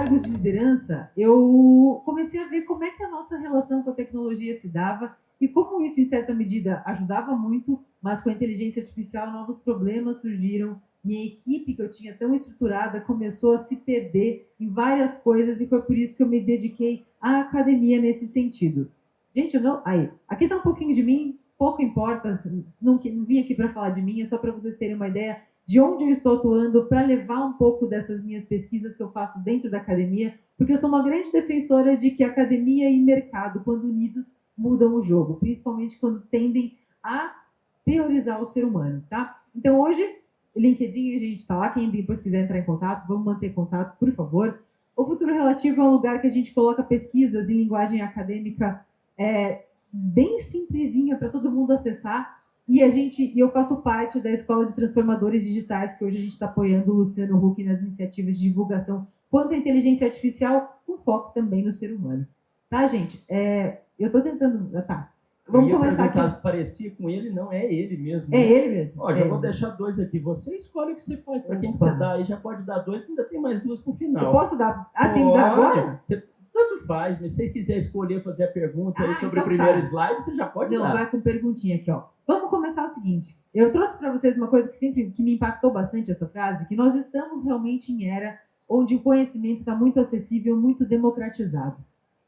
cargos de liderança, eu comecei a ver como é que a nossa relação com a tecnologia se dava e como isso, em certa medida, ajudava muito, mas com a inteligência artificial novos problemas surgiram. Minha equipe, que eu tinha tão estruturada, começou a se perder em várias coisas e foi por isso que eu me dediquei à academia nesse sentido. Gente, eu não... Aí, aqui está um pouquinho de mim, pouco importa, não vim aqui para falar de mim, é só para vocês terem uma ideia de onde eu estou atuando para levar um pouco dessas minhas pesquisas que eu faço dentro da academia, porque eu sou uma grande defensora de que academia e mercado, quando unidos, mudam o jogo, principalmente quando tendem a priorizar o ser humano, tá? Então, hoje, LinkedIn, a gente está lá, quem depois quiser entrar em contato, vamos manter contato, por favor. O Futuro Relativo é um lugar que a gente coloca pesquisas em linguagem acadêmica bem simplesinha para todo mundo acessar, e eu faço parte da Escola de Transformadores Digitais, que hoje a gente está apoiando o Luciano Huck nas iniciativas de divulgação quanto à inteligência artificial, com foco também no ser humano. Tá, gente? Eu estou tentando... Tá. Vamos começar aqui. Parecia com ele, não é ele mesmo. É, né? Ele mesmo. Ó, já vou deixar 2 aqui. Você escolhe o que você faz. Para quem que você dá aí, já pode dar 2, que ainda tem mais 2 para o final. Eu posso dar? Tem que dar agora? Tanto faz, mas se vocês quiserem escolher fazer a pergunta aí sobre então o primeiro slide, você já pode dar. Não, vai com perguntinha aqui, ó. Vamos começar o seguinte. Eu trouxe para vocês uma coisa que me impactou bastante, essa frase, que nós estamos realmente em era onde o conhecimento está muito acessível, muito democratizado.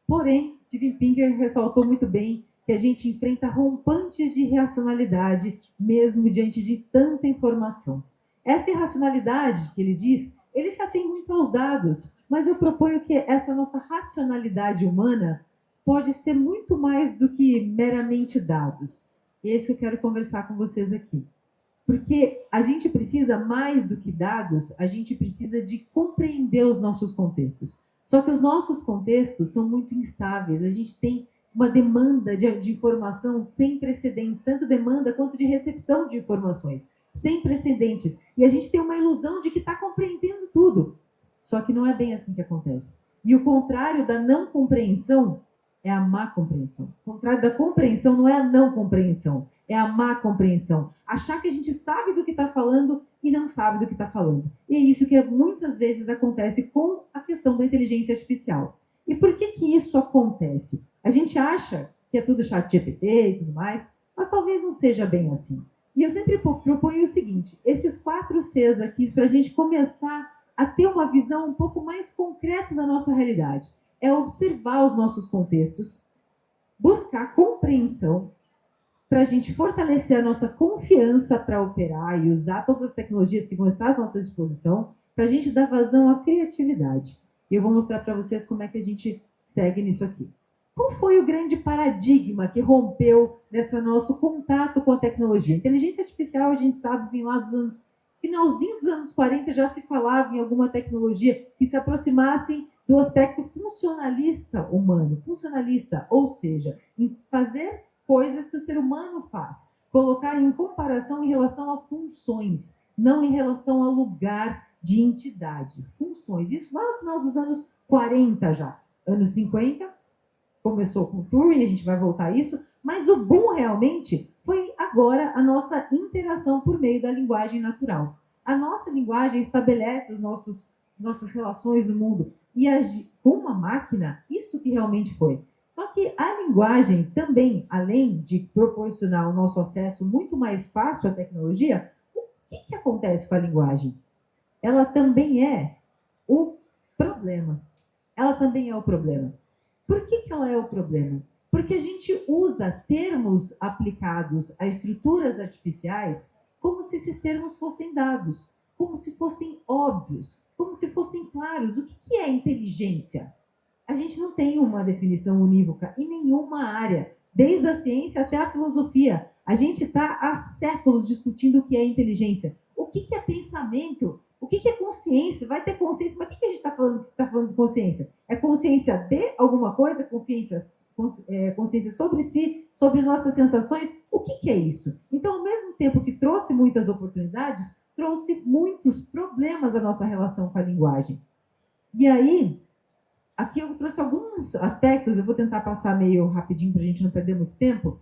Porém, Steven Pinker ressaltou muito bem que a gente enfrenta rompantes de irracionalidade, mesmo diante de tanta informação. Essa irracionalidade, que ele diz, ele se atém muito aos dados, mas eu proponho que essa nossa racionalidade humana pode ser muito mais do que meramente dados. E é isso que eu quero conversar com vocês aqui. Porque a gente precisa, mais do que dados, a gente precisa de compreender os nossos contextos. Só que os nossos contextos são muito instáveis, a gente tem uma demanda de informação sem precedentes, tanto demanda quanto de recepção de informações, sem precedentes. E a gente tem uma ilusão de que está compreendendo tudo. Só que não é bem assim que acontece. E o contrário da não compreensão é a má compreensão. O contrário da compreensão não é a não compreensão, é a má compreensão. Achar que a gente sabe do que está falando e não sabe do que está falando. E é isso que muitas vezes acontece com a questão da inteligência artificial. E por que isso acontece? A gente acha que é tudo ChatGPT e tudo mais, mas talvez não seja bem assim. E eu sempre proponho o seguinte, esses 4 Cs aqui, para a gente começar a ter uma visão um pouco mais concreta da nossa realidade. É observar os nossos contextos, buscar compreensão, para a gente fortalecer a nossa confiança para operar e usar todas as tecnologias que vão estar à nossa disposição, para a gente dar vazão à criatividade. E eu vou mostrar para vocês como é que a gente segue nisso aqui. Qual foi o grande paradigma que rompeu nesse nosso contato com a tecnologia? A inteligência artificial, a gente sabe, vem lá finalzinho dos anos 40, já se falava em alguma tecnologia que se aproximasse do aspecto funcionalista humano. Funcionalista, ou seja, em fazer coisas que o ser humano faz. Colocar em comparação em relação a funções, não em relação ao lugar de entidade. Funções. Isso lá no final dos anos 40 já. Anos 50, começou com o Turing, a gente vai voltar a isso, mas o boom realmente foi agora a nossa interação por meio da linguagem natural. A nossa linguagem estabelece nossas relações no mundo. E com uma máquina, isso que realmente foi. Só que a linguagem também, além de proporcionar o nosso acesso muito mais fácil à tecnologia, o que acontece com a linguagem? Ela também é o problema. Ela também é o problema. Por que ela é o problema? Porque a gente usa termos aplicados a estruturas artificiais como se esses termos fossem dados, como se fossem óbvios, como se fossem claros. O que é inteligência? A gente não tem uma definição unívoca em nenhuma área, desde a ciência até a filosofia. A gente está há séculos discutindo o que é inteligência. O que é pensamento? O que é consciência? Vai ter consciência, mas o que a gente está falando de consciência? É consciência de alguma coisa? Consciência sobre si, sobre nossas sensações? O que é isso? Então, ao mesmo tempo que trouxe muitas oportunidades, trouxe muitos problemas à nossa relação com a linguagem. E aí, aqui eu trouxe alguns aspectos, eu vou tentar passar meio rapidinho para a gente não perder muito tempo,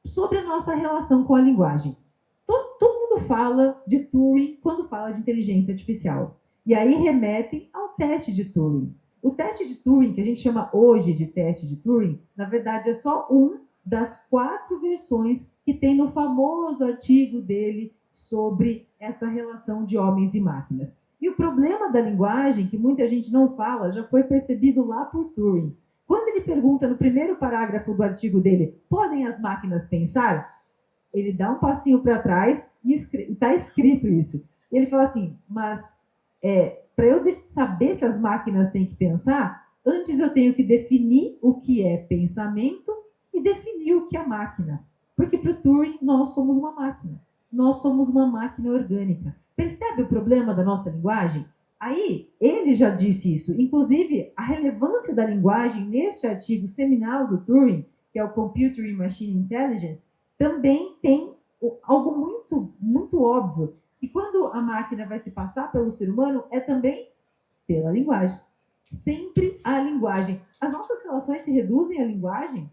sobre a nossa relação com a linguagem. Todo mundo fala de Turing quando fala de inteligência artificial. E aí remetem ao teste de Turing. O teste de Turing, que a gente chama hoje de teste de Turing, na verdade é só um das 4 versões que tem no famoso artigo dele sobre essa relação de homens e máquinas. E o problema da linguagem, que muita gente não fala, já foi percebido lá por Turing. Quando ele pergunta no primeiro parágrafo do artigo dele, podem as máquinas pensar? Ele dá um passinho para trás e está escrito isso. E ele fala assim, mas para eu saber se as máquinas têm que pensar, antes eu tenho que definir o que é pensamento e definir o que é máquina. Porque para o Turing, nós somos uma máquina. Nós somos uma máquina orgânica. Percebe o problema da nossa linguagem? Aí, ele já disse isso. Inclusive, a relevância da linguagem neste artigo seminal do Turing, que é o Computer and Machine Intelligence, também tem algo muito, muito óbvio, que quando a máquina vai se passar pelo ser humano, é também pela linguagem. Sempre a linguagem. As nossas relações se reduzem à linguagem?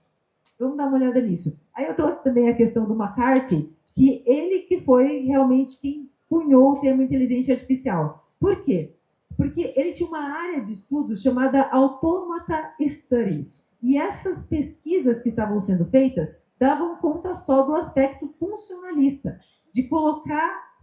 Vamos dar uma olhada nisso. Aí eu trouxe também a questão do McCarthy, que ele que foi realmente quem cunhou o termo inteligência artificial. Por quê? Porque ele tinha uma área de estudo chamada Automata Studies. E essas pesquisas que estavam sendo feitas davam conta só do aspecto funcionalista, de procurar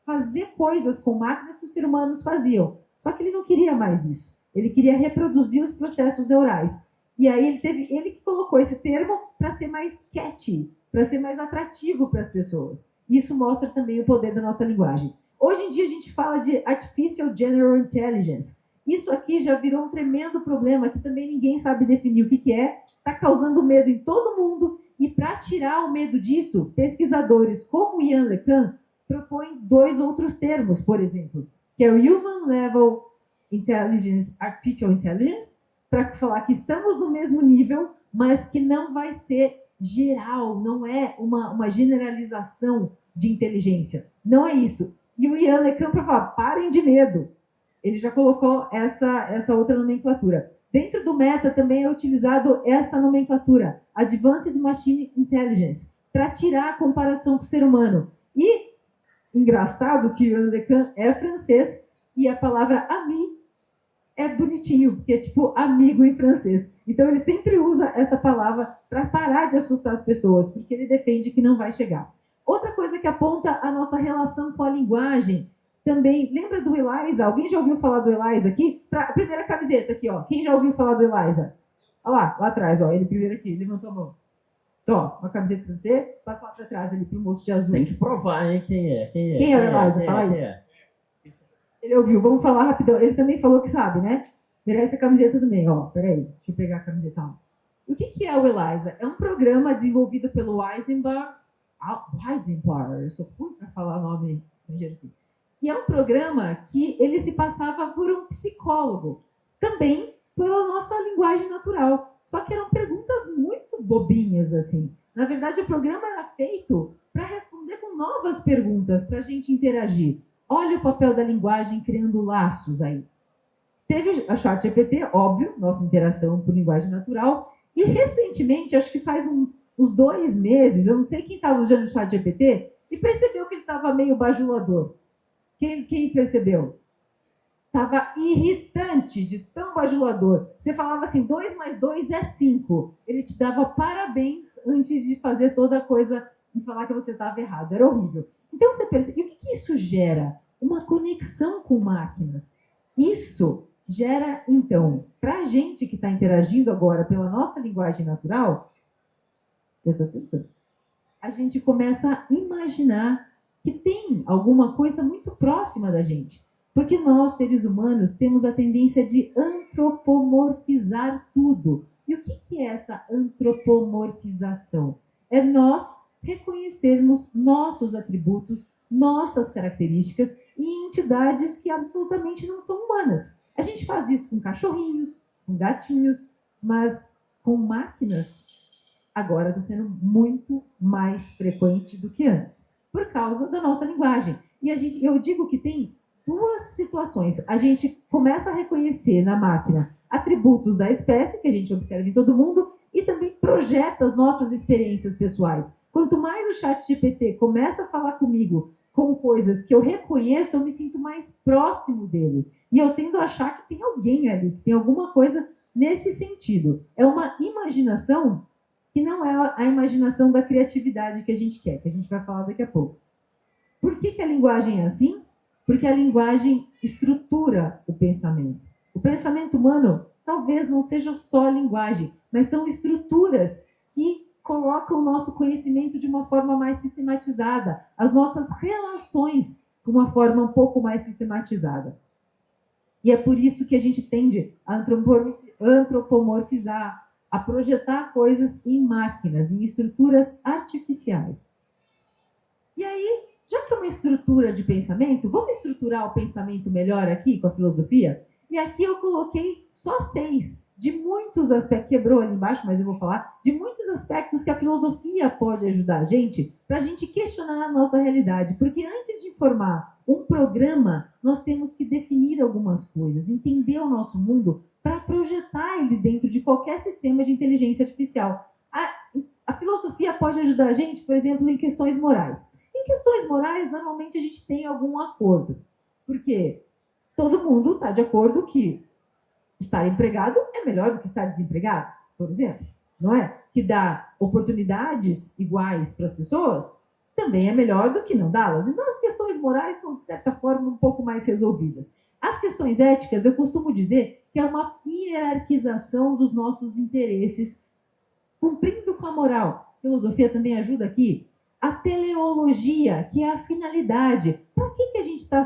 fazer coisas com máquinas que os seres humanos faziam. Só que ele não queria mais isso. Ele queria reproduzir os processos neurais. E aí ele que colocou esse termo para ser mais catchy, para ser mais atrativo para as pessoas. Isso mostra também o poder da nossa linguagem. Hoje em dia a gente fala de Artificial General Intelligence. Isso aqui já virou um tremendo problema que também ninguém sabe definir o que é. Está causando medo em todo mundo. E para tirar o medo disso, pesquisadores como Ian LeCun propõem 2 outros termos, por exemplo, que é o Human Level Intelligence, Artificial Intelligence, para falar que estamos no mesmo nível, mas que não vai ser geral, não é uma generalização de inteligência. Não é isso. E o Ian LeCun para falar, parem de medo. Ele já colocou essa outra nomenclatura. Dentro do Meta também é utilizado essa nomenclatura, Advanced Machine Intelligence, para tirar a comparação com o ser humano. E, engraçado que o Ian LeCun é francês e a palavra ami é bonitinho, porque é tipo amigo em francês. Então ele sempre usa essa palavra para parar de assustar as pessoas, porque ele defende que não vai chegar. Outra coisa que aponta a nossa relação com a linguagem, também, lembra do Eliza? Alguém já ouviu falar do Eliza aqui? A primeira camiseta aqui, ó. Quem já ouviu falar do Eliza? Olha lá atrás, ó. Ele primeiro aqui, levantou a mão. Então, uma camiseta para você, passa lá para trás ali pro moço de azul. Tem que provar, hein, quem é. Quem é o Eliza? Fala aí. Ele ouviu, vamos falar rapidão. Ele também falou que sabe, né? Merece a camiseta também, ó. Peraí, deixa eu pegar a camiseta. O que é o Eliza? É um programa desenvolvido pelo Eisenbar. Eu sou ruim para falar nome estrangeiro assim. E é um programa que ele se passava por um psicólogo, também pela nossa linguagem natural. Só que eram perguntas muito bobinhas, assim. Na verdade, o programa era feito para responder com novas perguntas, para a gente interagir. Olha o papel da linguagem criando laços aí. Teve a ChatGPT, óbvio, nossa interação por linguagem natural. E recentemente, acho que faz uns 2 meses, eu não sei quem estava usando o ChatGPT, e percebeu que ele estava meio bajulador. Quem percebeu? Estava irritante de tão bajulador. Você falava assim, 2 mais 2 é 5. Ele te dava parabéns antes de fazer toda a coisa e falar que você estava errado. Era horrível. Então você percebe. E o que isso gera? Uma conexão com máquinas. Isso gera, então, para a gente que está interagindo agora pela nossa linguagem natural, eu estou tentando, a gente começa a imaginar que tem alguma coisa muito próxima da gente. Porque nós, seres humanos, temos a tendência de antropomorfizar tudo. E o que é essa antropomorfização? É nós reconhecermos nossos atributos, nossas características e entidades que absolutamente não são humanas. A gente faz isso com cachorrinhos, com gatinhos, mas com máquinas agora está sendo muito mais frequente do que antes, por causa da nossa linguagem. E eu digo que tem 2 situações. A gente começa a reconhecer na máquina atributos da espécie, que a gente observa em todo mundo, e também projeta as nossas experiências pessoais. Quanto mais o ChatGPT começa a falar comigo com coisas que eu reconheço, eu me sinto mais próximo dele. E eu tendo a achar que tem alguém ali, que tem alguma coisa nesse sentido. É uma imaginação que não é a imaginação da criatividade que a gente quer, que a gente vai falar daqui a pouco. Por que a linguagem é assim? Porque a linguagem estrutura o pensamento. O pensamento humano talvez não seja só a linguagem, mas são estruturas que colocam o nosso conhecimento de uma forma mais sistematizada, as nossas relações de uma forma um pouco mais sistematizada. E é por isso que a gente tende a antropomorfizar, a projetar coisas em máquinas, em estruturas artificiais. E aí, já que é uma estrutura de pensamento, vamos estruturar o pensamento melhor aqui com a filosofia? E aqui eu coloquei só 6 de muitos aspectos, quebrou ali embaixo, mas eu vou falar, de muitos aspectos que a filosofia pode ajudar a gente, para a gente questionar a nossa realidade. Porque antes de formar um programa, nós temos que definir algumas coisas, entender o nosso mundo para projetar ele dentro de qualquer sistema de inteligência artificial. A filosofia pode ajudar a gente, por exemplo, em questões morais. Em questões morais, normalmente a gente tem algum acordo. Porque todo mundo está de acordo que estar empregado é melhor do que estar desempregado, por exemplo. Não é? Que dá oportunidades iguais para as pessoas também é melhor do que não dá-las. Então, as questões morais estão, de certa forma, um pouco mais resolvidas. As questões éticas, eu costumo dizer que é uma hierarquização dos nossos interesses, cumprindo com a moral. A filosofia também ajuda aqui. A teleologia, que é a finalidade. Para que a gente está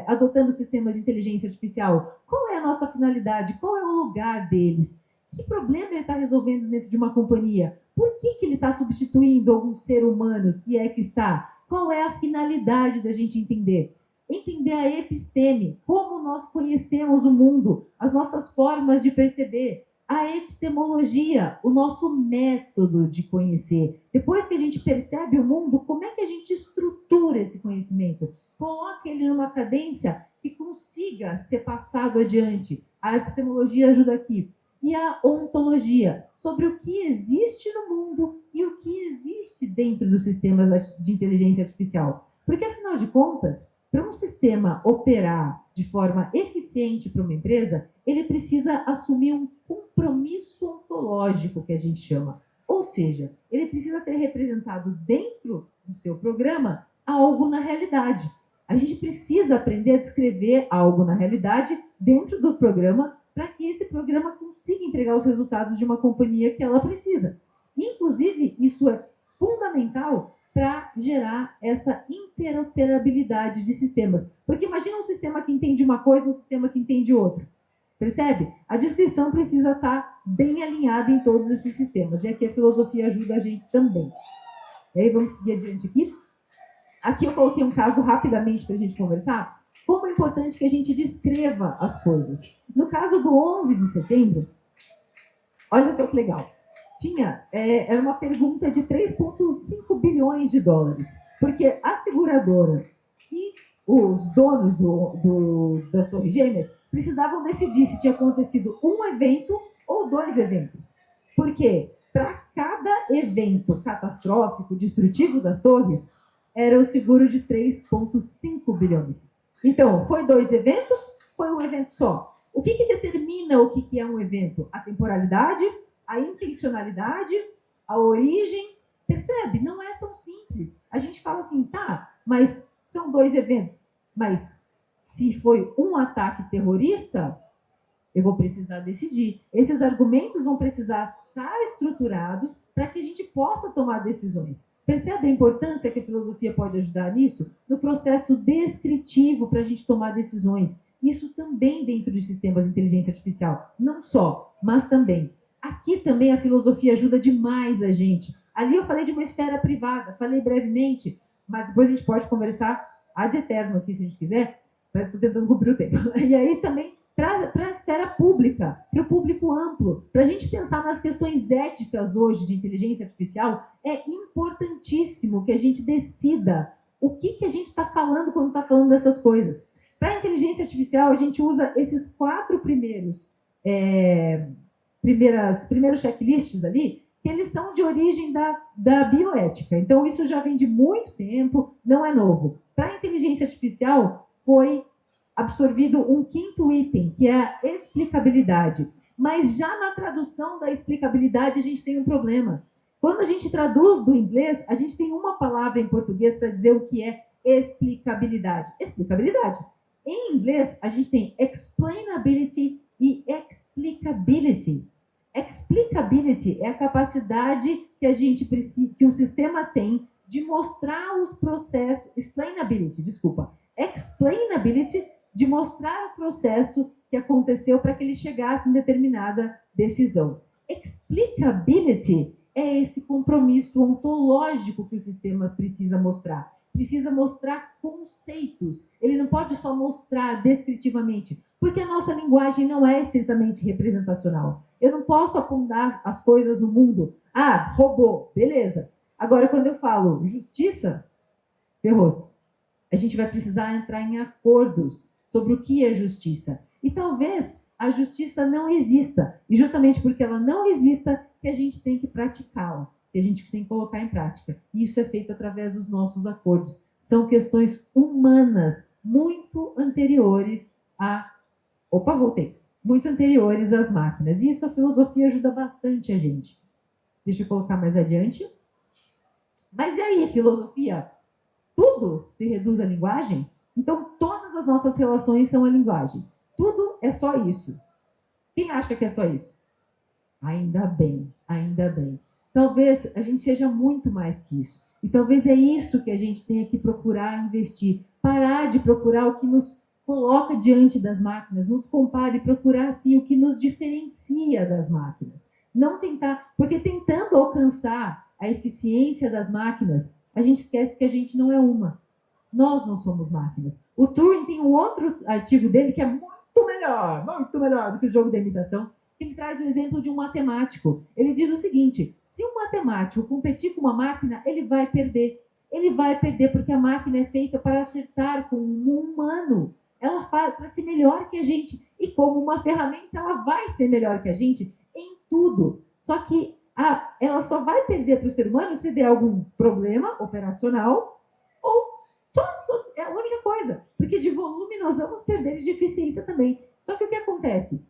adotando sistemas de inteligência artificial? Qual é a nossa finalidade? Qual é o lugar deles? Que problema ele está resolvendo dentro de uma companhia? Por que ele está substituindo algum ser humano, se é que está? Qual é a finalidade da gente entender? Entender a episteme, como nós conhecemos o mundo, as nossas formas de perceber. A epistemologia, o nosso método de conhecer. Depois que a gente percebe o mundo, como é que a gente estrutura esse conhecimento? Coloca ele numa cadência que consiga ser passado adiante. A epistemologia ajuda aqui. E a ontologia, sobre o que existe no mundo e o que existe dentro dos sistemas de inteligência artificial. Porque, afinal de contas, para um sistema operar de forma eficiente para uma empresa, ele precisa assumir um compromisso ontológico, que a gente chama. Ou seja, ele precisa ter representado dentro do seu programa algo na realidade. A gente precisa aprender a descrever algo na realidade dentro do programa para que esse programa consiga entregar os resultados de uma companhia que ela precisa. Inclusive, isso é fundamental para gerar essa interoperabilidade de sistemas. Porque imagina um sistema que entende uma coisa e um sistema que entende outra. Percebe? A descrição precisa estar bem alinhada em todos esses sistemas. E aqui a filosofia ajuda a gente também. E aí vamos seguir adiante aqui. Aqui eu coloquei um caso rapidamente para a gente conversar. Como é importante que a gente descreva as coisas. No caso do 11 de setembro, olha só que legal. Era uma pergunta de 3,5 bilhões de dólares. Porque a seguradora e os donos das Torres Gêmeas precisavam decidir se tinha acontecido um evento ou 2 eventos. Porque para cada evento catastrófico, destrutivo das torres, era o seguro de 3,5 bilhões. Então, foi 2 eventos? Foi um evento só. O que determina o que é um evento? A temporalidade, a intencionalidade, a origem. Percebe? Não é tão simples. A gente fala assim, tá, mas são 2 eventos. Mas se foi um ataque terrorista, eu vou precisar decidir. Esses argumentos vão precisar estar estruturados para que a gente possa tomar decisões. Percebe a importância que a filosofia pode ajudar nisso? No processo descritivo para a gente tomar decisões. Isso também dentro de sistemas de inteligência artificial. Não só, mas também. Aqui também a filosofia ajuda demais a gente. Ali eu falei de uma esfera privada, falei brevemente, mas depois a gente pode conversar ad eterno aqui, se a gente quiser, mas estou tentando cumprir o tempo. E aí também para a esfera pública, para o público amplo, para a gente pensar nas questões éticas hoje de inteligência artificial, é importantíssimo que a gente decida o que a gente está falando quando está falando dessas coisas. Para a inteligência artificial, a gente usa esses 4 primeiros checklists ali, que eles são de origem da bioética. Então, isso já vem de muito tempo, não é novo. Para a inteligência artificial, foi absorvido um quinto item, que é a explicabilidade. Mas já na tradução da explicabilidade, a gente tem um problema. Quando a gente traduz do inglês, a gente tem uma palavra em português para dizer o que é explicabilidade. Explicabilidade. Em inglês, a gente tem explainability e explicability. Explicability é a capacidade que a gente precisa, que um sistema tem de mostrar os processos. Explainability, desculpa. Explainability, de mostrar o processo que aconteceu para que ele chegasse em determinada decisão. Explicability é esse compromisso ontológico que o sistema precisa mostrar. Precisa mostrar conceitos. Ele não pode só mostrar descritivamente, porque a nossa linguagem não é estritamente representacional. Eu não posso apontar as coisas no mundo. Ah, robô, beleza. Agora, quando eu falo justiça, ferrou-se. A gente vai precisar entrar em acordos sobre o que é justiça. E talvez a justiça não exista. E justamente porque ela não exista, que a gente tem que praticá-la, que a gente tem que colocar em prática. E isso é feito através dos nossos acordos. São questões humanas muito anteriores a... Opa, voltei. Muito anteriores às máquinas. E isso a filosofia ajuda bastante a gente. Deixa eu colocar mais adiante. Mas e aí, filosofia? Tudo se reduz à linguagem? Então, todas as nossas relações são a linguagem. Tudo é só isso. Quem acha que é só isso? Ainda bem, ainda bem. Talvez a gente seja muito mais que isso. E talvez é isso que a gente tenha que procurar investir. Parar de procurar o que nos coloca diante das máquinas, nos compare e procurar, assim, o que nos diferencia das máquinas. Não tentar, porque tentando alcançar a eficiência das máquinas, a gente esquece que a gente não é uma. Nós não somos máquinas. O Turing tem um outro artigo dele que é muito melhor do que o jogo da imitação. Ele traz o exemplo de um matemático. Ele diz o seguinte: se um matemático competir com uma máquina, ele vai perder. Ele vai perder porque a máquina é feita para acertar com um humano. Ela faz para ser melhor que a gente. E como uma ferramenta, ela vai ser melhor que a gente em tudo. Só que ela só vai perder para o ser humano se der algum problema operacional ou só é a única coisa. Porque de volume nós vamos perder de eficiência também. Só que o que acontece?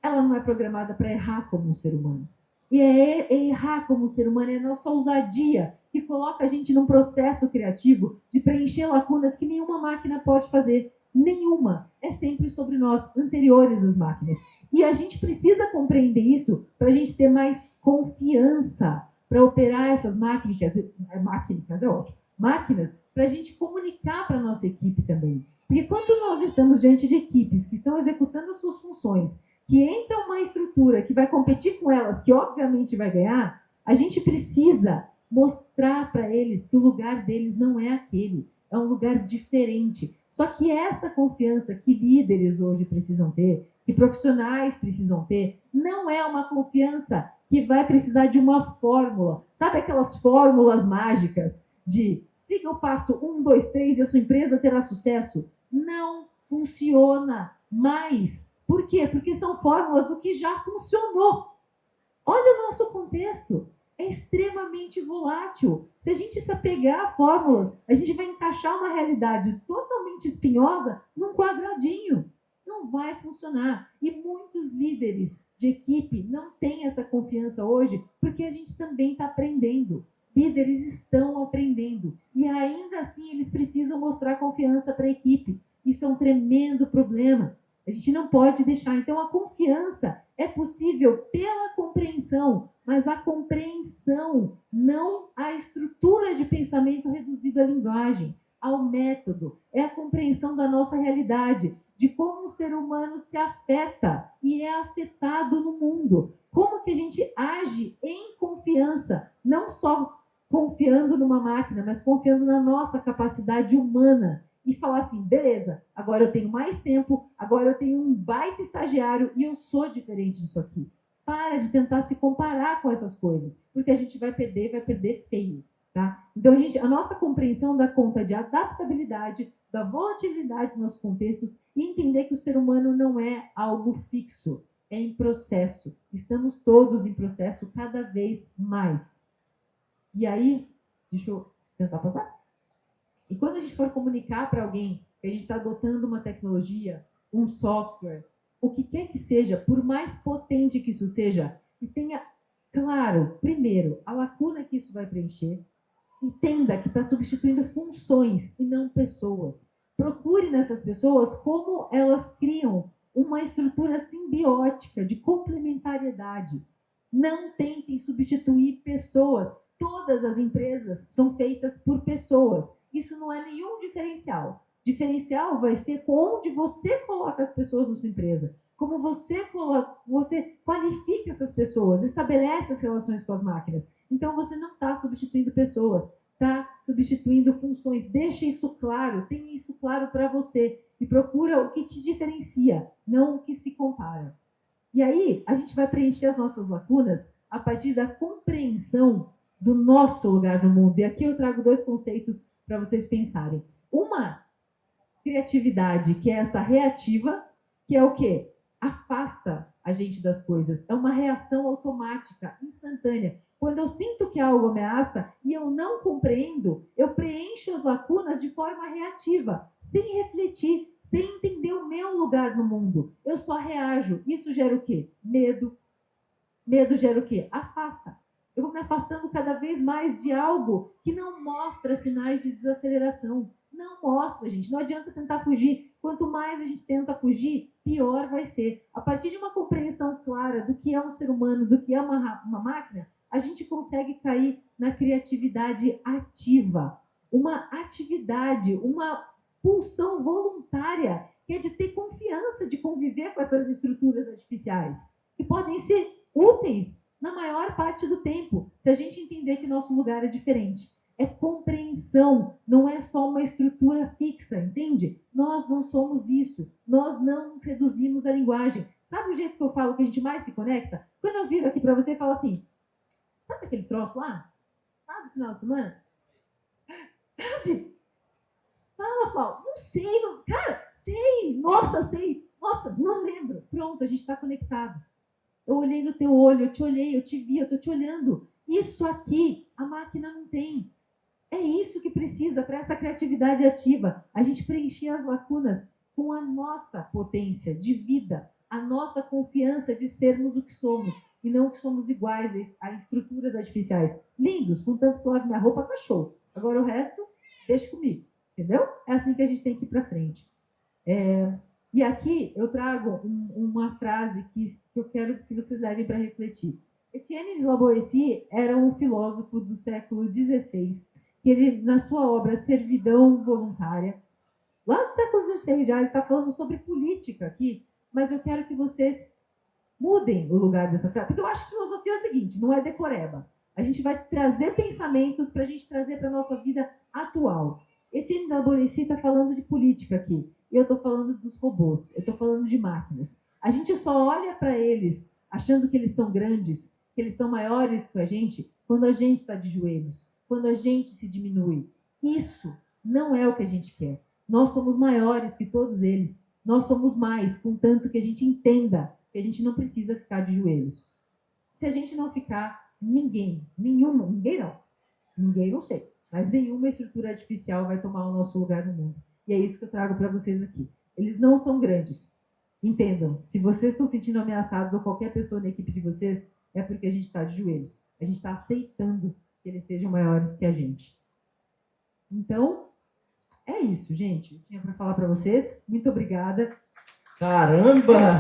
Ela não é programada para errar como um ser humano. E errar como um ser humano é a nossa ousadia, que coloca a gente num processo criativo de preencher lacunas que nenhuma máquina pode fazer. Nenhuma. É sempre sobre nós, anteriores às máquinas. E a gente precisa compreender isso para a gente ter mais confiança para operar essas máquinas é ótimo. Máquinas, para a gente comunicar para a nossa equipe também. Porque quando nós estamos diante de equipes que estão executando as suas funções, que entra uma estrutura que vai competir com elas, que obviamente vai ganhar, a gente precisa mostrar para eles que o lugar deles não é aquele, é um lugar diferente. Só que essa confiança que líderes hoje precisam ter, que profissionais precisam ter, não é uma confiança que vai precisar de uma fórmula. Sabe aquelas fórmulas mágicas de siga o passo 1, 2, 3 e a sua empresa terá sucesso? Não funciona mais. Por quê? Porque são fórmulas do que já funcionou. Olha o nosso contexto. É extremamente volátil. Se a gente se apegar a fórmulas, a gente vai encaixar uma realidade totalmente espinhosa num quadradinho. Não vai funcionar. E muitos líderes de equipe não têm essa confiança hoje, porque a gente também está aprendendo. Líderes estão aprendendo. E ainda assim eles precisam mostrar confiança para a equipe. Isso é um tremendo problema. A gente não pode deixar. Então, a confiança é possível pela compreensão, mas a compreensão, não a estrutura de pensamento reduzida à linguagem, ao método. É a compreensão da nossa realidade, de como o ser humano se afeta e é afetado no mundo. Como que a gente age em confiança, não só confiando numa máquina, mas confiando na nossa capacidade humana. E falar assim, beleza, agora eu tenho mais tempo, agora eu tenho um baita estagiário e eu sou diferente disso aqui. Para de tentar se comparar com essas coisas, porque a gente vai perder feio, tá? Então, a nossa compreensão dá conta de adaptabilidade, da volatilidade dos nossos contextos e entender que o ser humano não é algo fixo, é em processo. Estamos todos em processo cada vez mais. E aí, deixa eu tentar passar. E quando a gente for comunicar para alguém que a gente está adotando uma tecnologia, um software, o que quer que seja, por mais potente que isso seja, e tenha claro, primeiro, a lacuna que isso vai preencher, entenda que está substituindo funções e não pessoas. Procure nessas pessoas como elas criam uma estrutura simbiótica de complementariedade. Não tentem substituir pessoas. Todas as empresas são feitas por pessoas. Isso não é nenhum diferencial. Diferencial vai ser onde você coloca as pessoas na sua empresa. Como você qualifica essas pessoas, estabelece as relações com as máquinas. Então, você não está substituindo pessoas, está substituindo funções. Deixa isso claro, tenha isso claro para você. E procura o que te diferencia, não o que se compara. E aí, a gente vai preencher as nossas lacunas a partir da compreensão do nosso lugar no mundo. E aqui eu trago 2 conceitos para vocês pensarem. Uma criatividade, que é essa reativa, que é o quê? Afasta a gente das coisas. É uma reação automática, instantânea. Quando eu sinto que algo ameaça e eu não compreendo, eu preencho as lacunas de forma reativa, sem refletir, sem entender o meu lugar no mundo. Eu só reajo. Isso gera o quê? Medo. Medo gera o quê? Afasta. Eu vou me afastando cada vez mais de algo que não mostra sinais de desaceleração. Não mostra, gente. Não adianta tentar fugir. Quanto mais a gente tenta fugir, pior vai ser. A partir de uma compreensão clara do que é um ser humano, do que é uma máquina, a gente consegue cair na criatividade ativa. Uma atividade, uma pulsão voluntária, que é de ter confiança, de conviver com essas estruturas artificiais, que podem ser úteis na maior parte do tempo, se a gente entender que nosso lugar é diferente. É compreensão, não é só uma estrutura fixa, entende? Nós não somos isso, nós não nos reduzimos à linguagem. Sabe o jeito que eu falo que a gente mais se conecta? Quando eu viro aqui para você e falo assim, sabe aquele troço lá? Lá do final de semana? Sabe? Fala, Flau. Não sei, não... Cara, sei. Nossa, sei. Nossa, não lembro. Pronto, a gente está conectado. Eu olhei no teu olho, eu te olhei, eu te vi, eu estou te olhando. Isso aqui, a máquina não tem. É isso que precisa para essa criatividade ativa. A gente preencher as lacunas com a nossa potência de vida, a nossa confiança de sermos o que somos e não que somos iguais a estruturas artificiais. Lindos, contanto que eu lave minha roupa, tá show. Agora o resto, deixa comigo. Entendeu? É assim que a gente tem que ir para frente. E aqui eu trago uma frase que eu quero que vocês levem para refletir. Etienne de Laboessie era um filósofo do século XVI, que ele, na sua obra Servidão Voluntária, lá do século XVI já, ele está falando sobre política aqui, mas eu quero que vocês mudem o lugar dessa frase, porque eu acho que filosofia é o seguinte, não é decoreba. A gente vai trazer pensamentos para a gente trazer para a nossa vida atual. Etienne de Laboessie está falando de política aqui. Eu estou falando dos robôs, eu estou falando de máquinas. A gente só olha para eles achando que eles são grandes, que eles são maiores que a gente, quando a gente está de joelhos, quando a gente se diminui. Isso não é o que a gente quer. Nós somos maiores que todos eles. Nós somos mais, contanto que a gente entenda que a gente não precisa ficar de joelhos. Se a gente não ficar, ninguém não sei, mas nenhuma estrutura artificial vai tomar o nosso lugar no mundo. E é isso que eu trago para vocês aqui. Eles não são grandes. Entendam, se vocês estão se sentindo ameaçados ou qualquer pessoa na equipe de vocês, é porque a gente está de joelhos. A gente está aceitando que eles sejam maiores que a gente. Então, é isso, gente. Eu tinha para falar para vocês. Muito obrigada. Caramba!